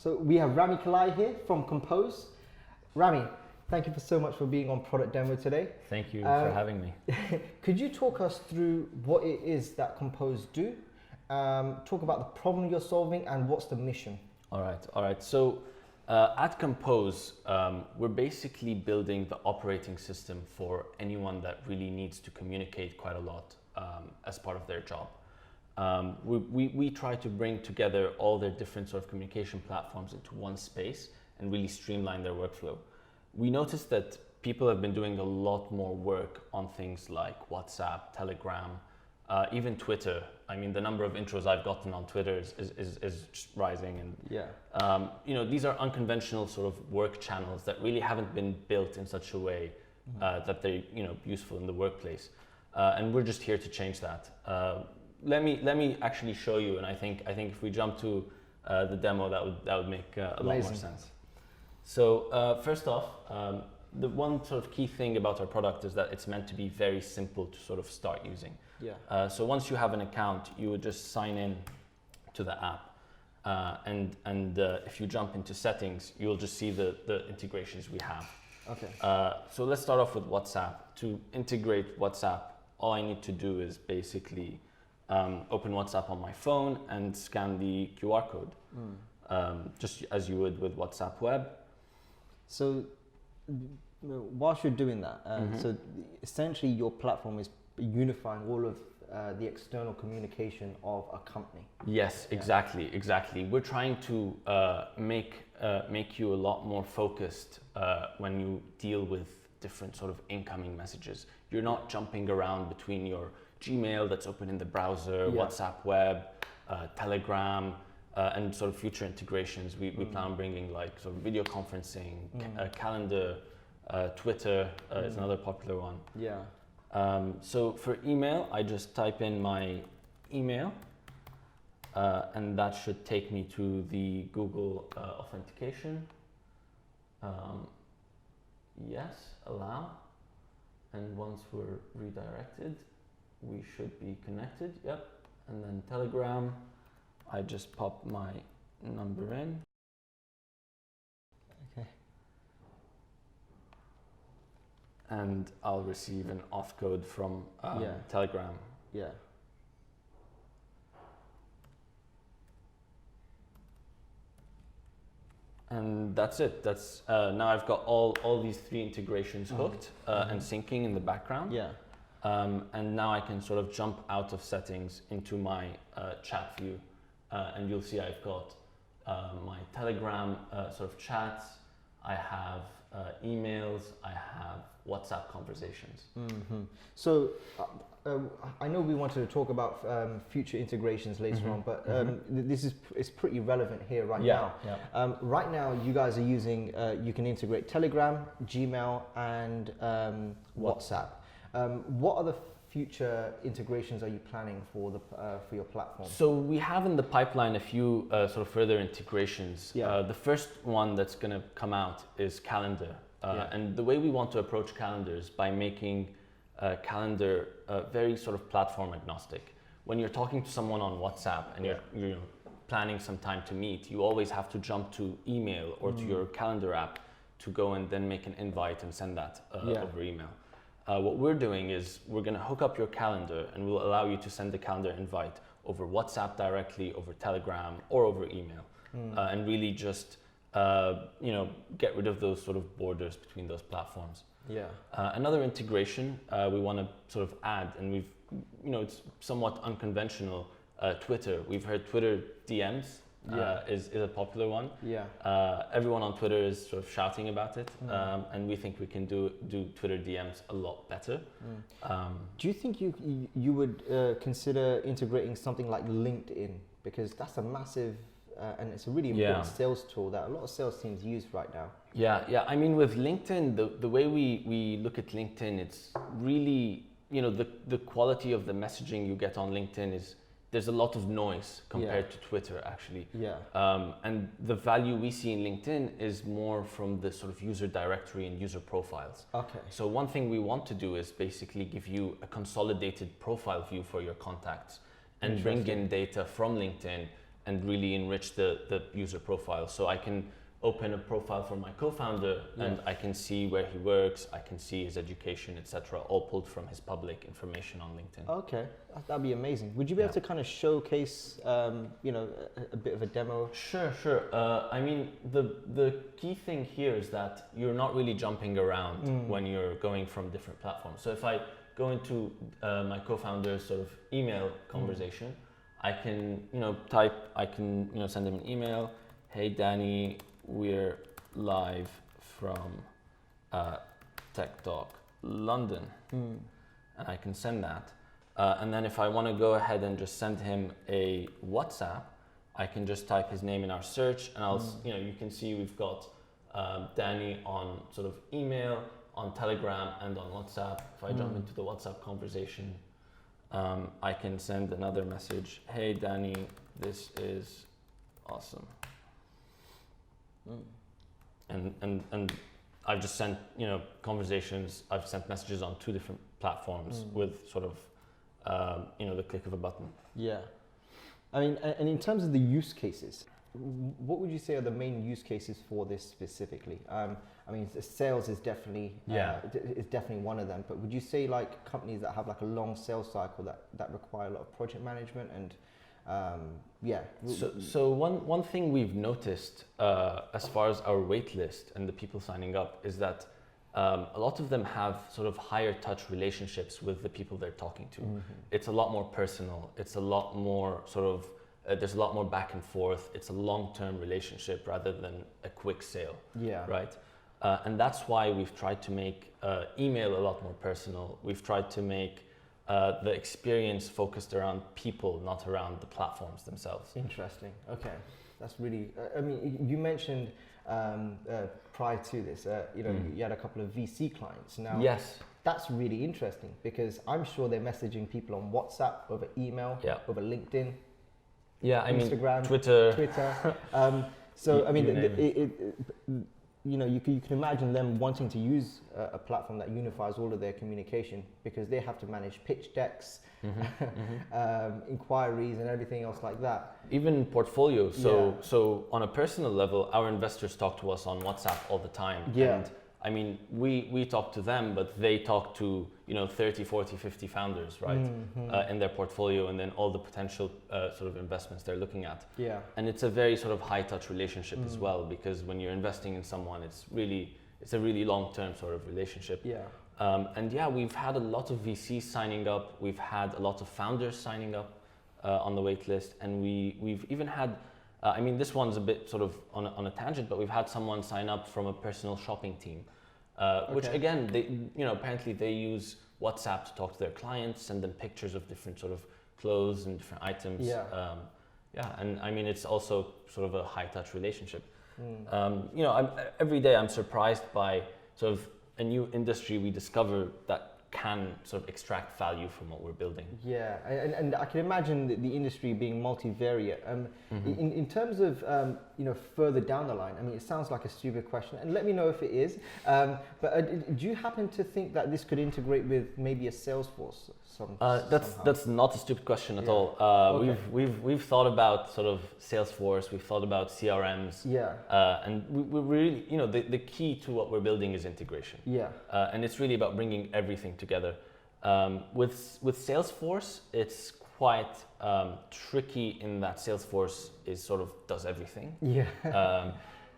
So we have Rami Kalai here from Compose. Rami, thank you so much for being on Product Demo today. Thank you for having me. Could you talk us through what it is that Compose do? Talk about the problem you're solving and what's the mission. All right. So at Compose, we're basically building the operating system for anyone that really needs to communicate quite a lot as part of their job. We try to bring together all their different sort of communication platforms into one space and really streamline their workflow. We noticed that people have been doing a lot more work on things like WhatsApp, Telegram, even Twitter. I mean, the number of intros I've gotten on Twitter is just rising. And these are unconventional sort of work channels that really haven't been built in such a way that they're useful in the workplace. And we're just here to change that. Let me actually show you, and I think if we jump to the demo, that would make a lot more sense. So first off, the one sort of key thing about our product is that it's meant to be very simple to sort of start using. Yeah. So once you have an account, you would just sign in to the app, and if you jump into settings, you'll just see the integrations we have. Okay. So let's start off with WhatsApp. To integrate WhatsApp, all I need to do is basically open WhatsApp on my phone and scan the QR code, just as you would with WhatsApp Web. So whilst you're doing that, so essentially your platform is unifying all of the external communication of a company. Yes, exactly. We're trying to make you a lot more focused when you deal with different sort of incoming messages. You're not jumping around between your Gmail that's open in the browser, WhatsApp Web, Telegram, and sort of future integrations. We plan on bringing like sort of video conferencing, calendar, Twitter is another popular one. Yeah. So for email, I just type in my email, and that should take me to the Google authentication. Yes, allow. And once we're redirected, we should be connected. Yep. And then Telegram, I just pop my number in. Okay. And I'll receive an auth code from Telegram. Yeah. And that's it. That's now I've got all these three integrations hooked and syncing in the background. Yeah. And now I can sort of jump out of settings into my chat view, and you'll see I've got my Telegram sort of chats. I have emails. I have WhatsApp conversations. So I know we wanted to talk about future integrations later on, but this is pretty relevant here right now. Yeah. Right now, you guys are using, you can integrate Telegram, Gmail, and WhatsApp. What other future integrations are you planning for your platform? So we have in the pipeline a few sort of further integrations. Yeah. The first one that's going to come out is Calendar. And the way we want to approach Calendar is by making Calendar very sort of platform agnostic. When you're talking to someone on WhatsApp and you're planning some time to meet, you always have to jump to email or to your Calendar app to go and then make an invite and send that over email. What we're doing is we're going to hook up your calendar and we'll allow you to send the calendar invite over WhatsApp directly, over Telegram, or over email, and really just get rid of those sort of borders between those platforms. Yeah. Another integration we want to sort of add, and it's somewhat unconventional. Twitter. We've heard Twitter DMs is a popular one. Yeah. Everyone on Twitter is sort of shouting about it, and we think we can do Twitter DMs a lot better. Do you think you would consider integrating something like LinkedIn, because that's a massive and it's a really important sales tool that a lot of sales teams use right now? Yeah. I mean, with LinkedIn, the way we look at LinkedIn, it's really the quality of the messaging you get on LinkedIn is. There's a lot of noise compared to Twitter, actually. Yeah. And the value we see in LinkedIn is more from the sort of user directory and user profiles. Okay. So one thing we want to do is basically give you a consolidated profile view for your contacts and bring in data from LinkedIn and really enrich the user profile. So I can open a profile for my co-founder and I can see where he works, I can see his education, etc., all pulled from his public information on LinkedIn. Okay, that'd be amazing. Would you be able to kind of showcase, you know, a bit of a demo? Sure. I mean, the key thing here is that you're not really jumping around when you're going from different platforms. So if I go into my co-founder's sort of email conversation, I can, send him an email. Hey, Danny, we're live from Tech Talk London. And I can send that. And then if I want to go ahead and just send him a WhatsApp, I can just type his name in our search, and you can see we've got Danny on sort of email, on Telegram, and on WhatsApp. If I jump into the WhatsApp conversation, I can send another message. Hey, Danny, this is awesome. And I've just sent conversations. I've sent messages on 2 different platforms with sort of the click of a button. Yeah, I mean, and in terms of the use cases, what would you say are the main use cases for this specifically? I mean, sales is definitely one of them. But would you say like companies that have like a long sales cycle that require a lot of project management and So one thing we've noticed as far as our wait list and the people signing up is that a lot of them have sort of higher touch relationships with the people they're talking to. It's a lot more personal. It's a lot more sort of, there's a lot more back and forth. It's a long-term relationship rather than a quick sale, right? And that's why we've tried to make email a lot more personal. We've tried to make the experience focused around people, not around the platforms themselves. Interesting. Okay, that's really. I mean, you mentioned prior to this, you had a couple of VC clients. Now, yes, that's really interesting because I'm sure they're messaging people on WhatsApp, over email, over LinkedIn, Instagram, Twitter. So I mean, you can imagine them wanting to use a platform that unifies all of their communication because they have to manage pitch decks, inquiries, and everything else like that. Even portfolios. So on a personal level, our investors talk to us on WhatsApp all the time. Yeah. And I mean, we talk to them, but they talk to 30, 40, 50 founders, right? In their portfolio, and then all the potential sort of investments they're looking at. Yeah. And it's a very sort of high touch relationship as well, because when you're investing in someone, it's a really long-term sort of relationship. Yeah. We've had a lot of VCs signing up. We've had a lot of founders signing up on the wait list, and we've even had. This one's a bit sort of on a tangent, but we've had someone sign up from a personal shopping team, which again, apparently they use WhatsApp to talk to their clients, send them pictures of different sort of clothes and different items. And I mean, it's also sort of a high touch relationship. Every day I'm surprised by sort of a new industry we discover that can sort of extract value from what we're building. Yeah, and I can imagine the industry being multivariate. In terms of further down the line, I mean, it sounds like a stupid question, and let me know if it is. But do you happen to think that this could integrate with maybe a Salesforce? That's not a stupid question at all. We've thought about sort of Salesforce. We've thought about CRMs. And we really, the key to what we're building is integration. And it's really about bringing everything together. With Salesforce, it's quite tricky in that Salesforce does everything.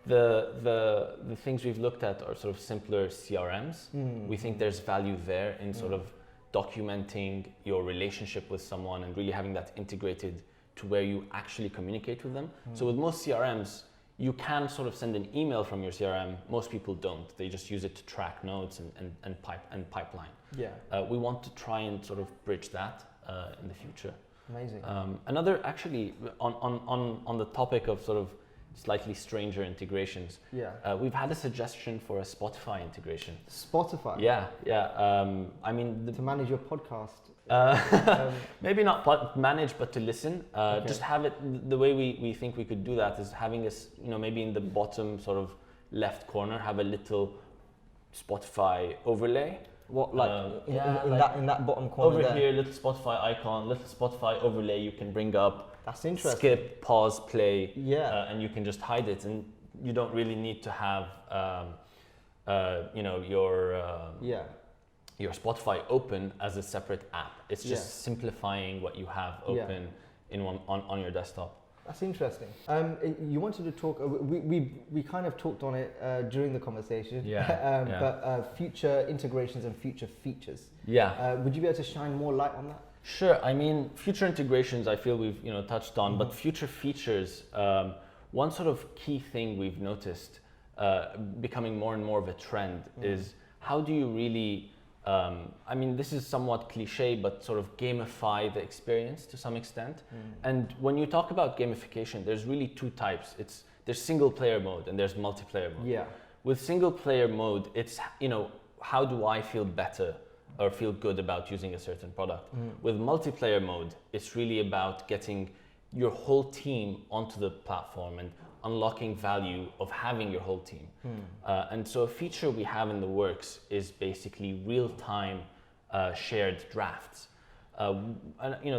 The things we've looked at are sort of simpler CRMs. We think there's value there in sort of documenting your relationship with someone and really having that integrated to where you actually communicate with them. So with most CRMs, you can sort of send an email from your CRM. Most people don't. They just use it to track notes and pipeline. We want to try and sort of bridge that in the future. Amazing. Another, actually, on the topic of sort of slightly stranger integrations, we've had a suggestion for a Spotify integration. Spotify? To manage your podcast. Maybe not manage, but to listen. Just have it, the way we think we could do that is having us, maybe in the bottom sort of left corner, have a little Spotify overlay. What, like in that bottom corner over there? here, little Spotify icon, little Spotify overlay you can bring up. That's interesting. skip, pause, play, Yeah. and you can just hide it, and you don't really need to have Yeah. your Spotify open as a separate app. It's just Yeah. simplifying what you have open in one on your desktop. That's interesting. You wanted to talk. We kind of talked on it during the conversation. Yeah. But future integrations and future features. Yeah. Would you be able to shine more light on that? Sure. I mean, future integrations, I feel we've touched on, but future features. One sort of key thing we've noticed becoming more and more of a trend is how do you really. I mean, this is somewhat cliche, but sort of gamify the experience to some extent. And when you talk about gamification, there's really two types. There's single player mode and there's multiplayer mode. Yeah. With single player mode, it's how do I feel better or feel good about using a certain product. With multiplayer mode, it's really about getting your whole team onto the platform and unlocking value of having your whole team. And so a feature we have in the works is basically real-time shared drafts. And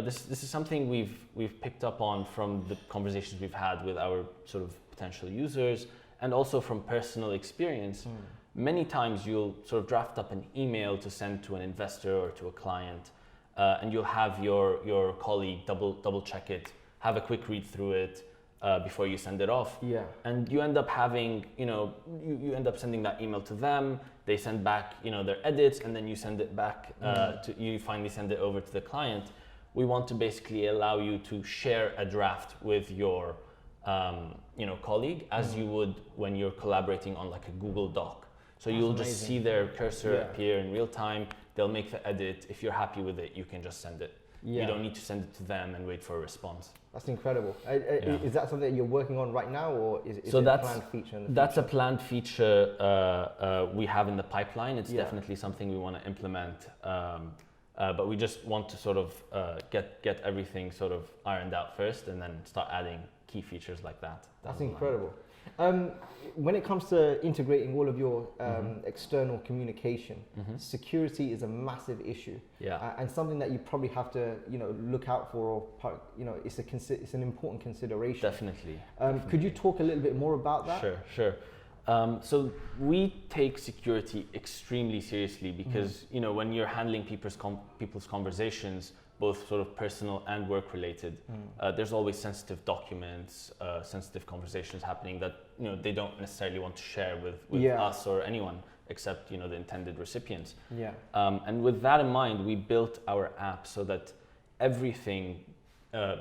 this is something we've picked up on from the conversations we've had with our sort of potential users and also from personal experience. Many times you'll sort of draft up an email to send to an investor or to a client, and you'll have your colleague double check it, have a quick read through it before you send it off. Yeah. And you end up having, you end up sending that email to them, they send back, their edits, and then you send it back you finally send it over to the client. We want to basically allow you to share a draft with your colleague as you would when you're collaborating on like a Google Doc. So you'll just see their cursor appear in real time. They'll make the edit. If you're happy with it, you can just send it. You don't need to send it to them and wait for a response. That's incredible. Is that something that you're working on right now, or is it a planned feature in the future? That's a planned feature we have in the pipeline. It's definitely something we want to implement, but we just want to sort of get everything sort of ironed out first, and then start adding key features like that. That's incredible. When it comes to integrating all of your external communication, security is a massive issue, and something that you probably have to look out for, or it's an important consideration. Definitely. Could you talk a little bit more about that? Sure. So we take security extremely seriously because when you're handling people's conversations, both sort of personal and work related, there's always sensitive documents, sensitive conversations happening that they don't necessarily want to share with us or anyone except the intended recipients. And with that in mind, we built our app so that everything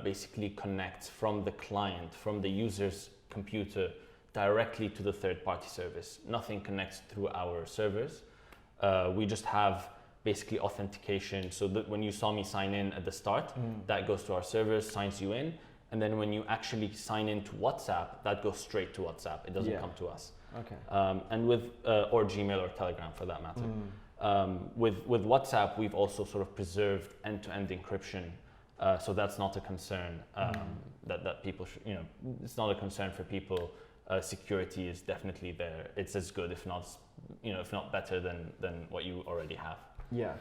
basically connects from the client, from the user's computer directly to the third-party service. Nothing connects through our servers. We just have basically authentication, so that when you saw me sign in at the start, that goes to our servers, signs you in, and then when you actually sign into WhatsApp, that goes straight to WhatsApp. It doesn't come to us. Okay. And with or Gmail or Telegram for that matter. With WhatsApp, we've also sort of preserved end-to-end encryption, so that's not a concern. That people it's not a concern for people. Security is definitely there. It's as good, if not better than what you already have. Yeah.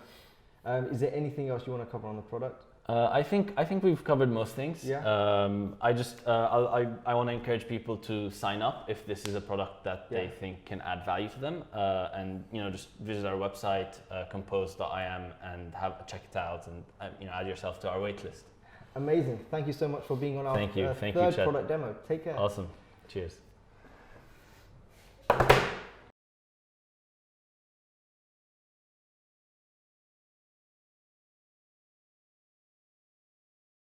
Is there anything else you want to cover on the product? I think we've covered most things. Yeah. I want to encourage people to sign up if this is a product that they think can add value to them, and just visit our website compose.im and check it out, and add yourself to our waitlist. Amazing. Thank you so much for being on our Thank you, third Chad. product demo. Take care. Awesome. Cheers.